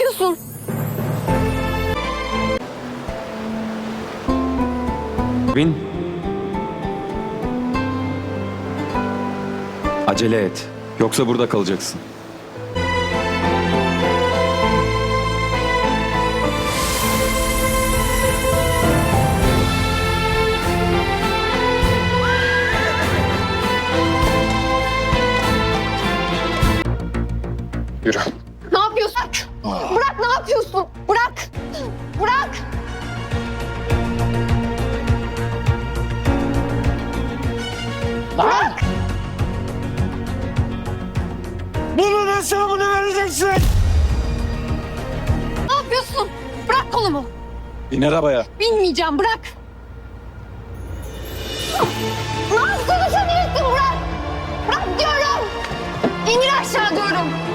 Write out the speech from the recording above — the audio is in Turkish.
yapıyorsun? Bin. Acele et. Yoksa burada kalacaksın. Yürü. Ne yapıyorsun? Bırak, ne yapıyorsun? Bırak. Bırak. Lan! Bunun hesabını vereceksin. Ne yapıyorsun? Bırak kolumu. Bin arabaya. Binmeyeceğim, bırak. Ne yaptığını sanıyorsun? Bırak. Bırak diyorum. İndir aşağı diyorum.